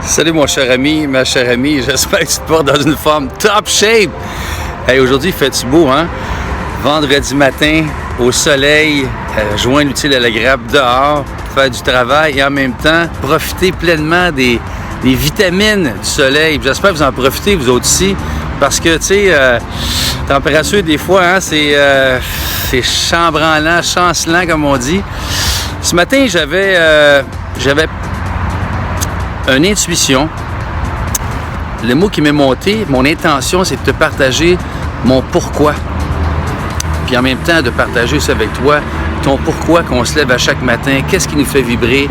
Salut mon cher ami, ma chère amie, j'espère que tu te portes dans une forme top shape. Hey, aujourd'hui, fait-tu beau, hein? Vendredi matin, au soleil, joindre l'utile à l'agréable dehors, faire du travail et en même temps, profiter pleinement des vitamines du soleil. J'espère que vous en profitez, vous autres aussi, parce que, tu sais, température, des fois, hein, c'est chambranlant, chancelant, comme on dit. Ce matin, j'avais une intuition. Le mot qui m'est monté, mon intention, c'est de te partager mon pourquoi. Puis en même temps, de partager ça avec toi, ton pourquoi qu'on se lève à chaque matin, qu'est-ce qui nous fait vibrer,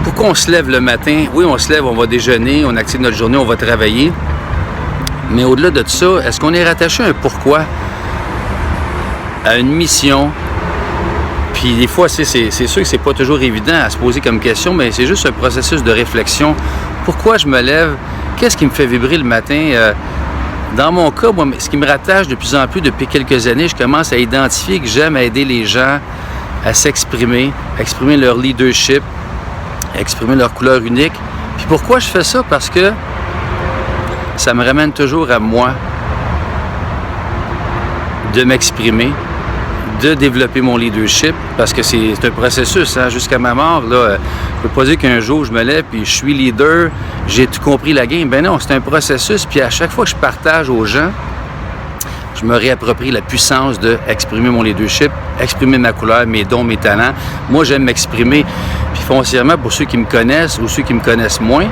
pourquoi on se lève le matin. Oui, on se lève, on va déjeuner, on active notre journée, on va travailler. Mais au-delà de tout ça, est-ce qu'on est rattaché à un pourquoi, à une mission? Puis des fois, c'est sûr que c'est pas toujours évident à se poser comme question, mais c'est juste un processus de réflexion. Pourquoi je me lève? Qu'est-ce qui me fait vibrer le matin? Dans mon cas, moi, ce qui me rattache de plus en plus depuis quelques années, je commence à identifier que j'aime aider les gens à s'exprimer, à exprimer leur leadership, à exprimer leur couleur unique. Puis pourquoi je fais ça? Parce que ça me ramène toujours à moi de m'exprimer, de développer mon leadership, parce que c'est un processus, hein, jusqu'à ma mort. Là, je ne peux pas dire qu'un jour je me lève puis je suis leader, j'ai tout compris la game. Ben non, c'est un processus, puis à chaque fois que je partage aux gens, je me réapproprie la puissance d'exprimer mon leadership, exprimer ma couleur, mes dons, mes talents. Moi, j'aime m'exprimer, puis foncièrement, pour ceux qui me connaissent ou ceux qui me connaissent moins,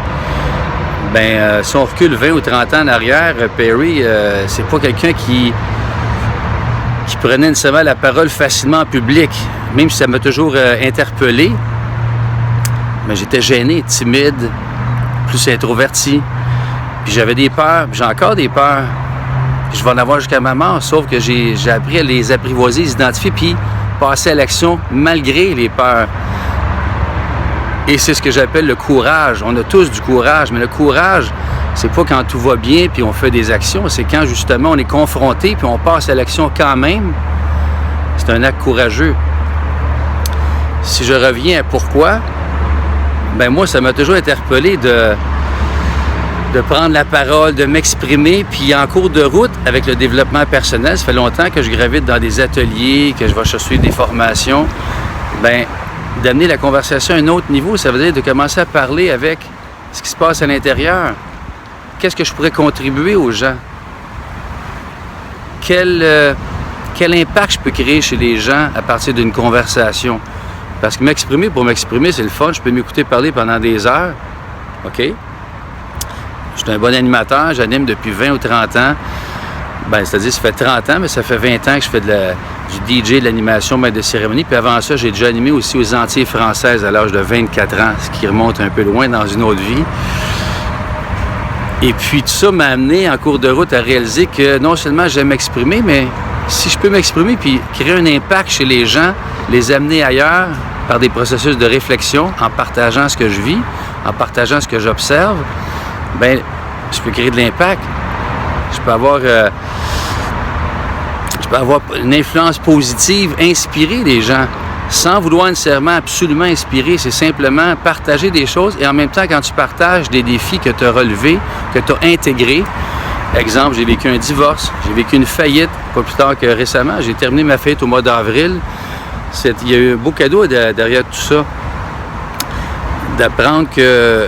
ben si on recule 20 ou 30 ans en arrière, Perry, c'est pas quelqu'un qui prenait nécessairement la parole facilement en public, même si ça m'a toujours interpellé. Mais j'étais gêné, timide, plus introverti. Puis j'avais des peurs, puis j'ai encore des peurs. Puis je vais en avoir jusqu'à ma mort, sauf que j'ai appris à les apprivoiser, les identifier, puis passer à l'action malgré les peurs. Et c'est ce que j'appelle le courage. On a tous du courage, mais le courage, c'est pas quand tout va bien puis on fait des actions, c'est quand justement on est confronté puis on passe à l'action quand même. C'est un acte courageux. Si je reviens à pourquoi, ben moi, ça m'a toujours interpellé de prendre la parole, de m'exprimer, puis en cours de route, avec le développement personnel, ça fait longtemps que je gravite dans des ateliers, que je vais chercher des formations, ben d'amener la conversation à un autre niveau, ça veut dire de commencer à parler avec ce qui se passe à l'intérieur. Qu'est-ce que je pourrais contribuer aux gens? Quel impact je peux créer chez les gens à partir d'une conversation? Parce que m'exprimer pour m'exprimer, c'est le fun. Je peux m'écouter parler pendant des heures. OK? Je suis un bon animateur. J'anime depuis 20 ou 30 ans. Ben, c'est-à-dire, ça fait 30 ans, mais ça fait 20 ans que je fais du DJ, de l'animation, maître de cérémonie. Puis avant ça, j'ai déjà animé aussi aux Antilles françaises à l'âge de 24 ans, ce qui remonte un peu loin dans une autre vie. Et puis tout ça m'a amené en cours de route à réaliser que non seulement j'aime m'exprimer, mais si je peux m'exprimer puis créer un impact chez les gens, les amener ailleurs par des processus de réflexion, en partageant ce que je vis, en partageant ce que j'observe, bien, je peux créer de l'impact. Je peux avoir une influence positive, inspirer les gens, sans vouloir nécessairement absolument inspirer, c'est simplement partager des choses et en même temps, quand tu partages des défis que tu as relevés, que tu as intégrés, exemple, j'ai vécu un divorce, j'ai vécu une faillite, pas plus tard que récemment, j'ai terminé ma faillite au mois d'avril. Il y a eu un beau cadeau derrière tout ça, d'apprendre que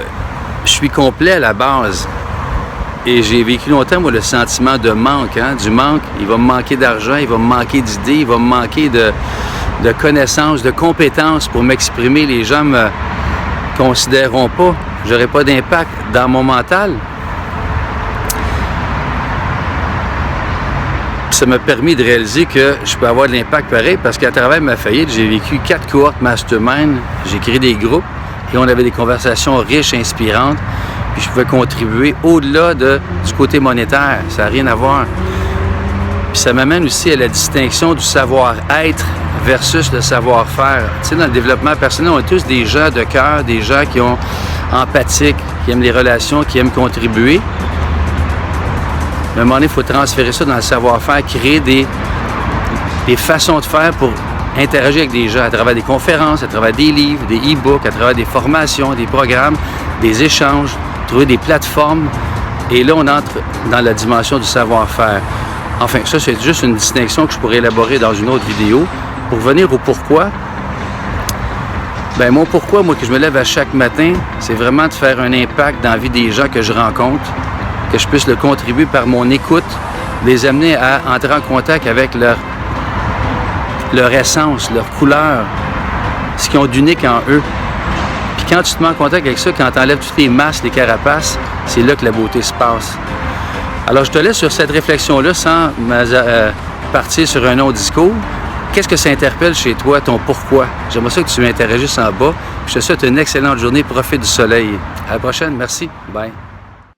je suis complet à la base. Et j'ai vécu longtemps, moi, le sentiment de manque, hein, du manque. Il va me manquer d'argent, il va me manquer d'idées, il va me manquer de connaissances, de compétences pour m'exprimer. Les gens me considéreront pas. J'aurai pas d'impact dans mon mental. Ça m'a permis de réaliser que je peux avoir de l'impact pareil parce qu'à travers ma faillite, j'ai vécu 4 cohortes mastermind, j'ai créé des groupes et on avait des conversations riches, inspirantes. Puis je pouvais contribuer au-delà du côté monétaire. Ça n'a rien à voir. Puis ça m'amène aussi à la distinction du savoir-être versus le savoir-faire. Tu sais, dans le développement personnel, on est tous des gens de cœur, des gens qui ont empathiques, qui aiment les relations, qui aiment contribuer. Mais à un moment donné, il faut transférer ça dans le savoir-faire, créer des façons de faire pour interagir avec des gens à travers des conférences, à travers des livres, des e-books, à travers des formations, des programmes, des échanges, trouver des plateformes. Et là, on entre dans la dimension du savoir-faire. Enfin, ça, c'est juste une distinction que je pourrais élaborer dans une autre vidéo. Pour venir au pourquoi, ben mon pourquoi, moi, que je me lève à chaque matin, c'est vraiment de faire un impact dans la vie des gens que je rencontre, que je puisse le contribuer par mon écoute, les amener à entrer en contact avec leur essence, leur couleur, ce qu'ils ont d'unique en eux. Puis quand tu te mets en contact avec ça, quand tu enlèves toutes les masses, les carapaces, c'est là que la beauté se passe. Alors, je te laisse sur cette réflexion-là sans partir sur un autre discours. Qu'est-ce que ça interpelle chez toi, ton pourquoi? J'aimerais ça que tu m'interagisses en bas. Je te souhaite une excellente journée. Profite du soleil. À la prochaine. Merci. Bye.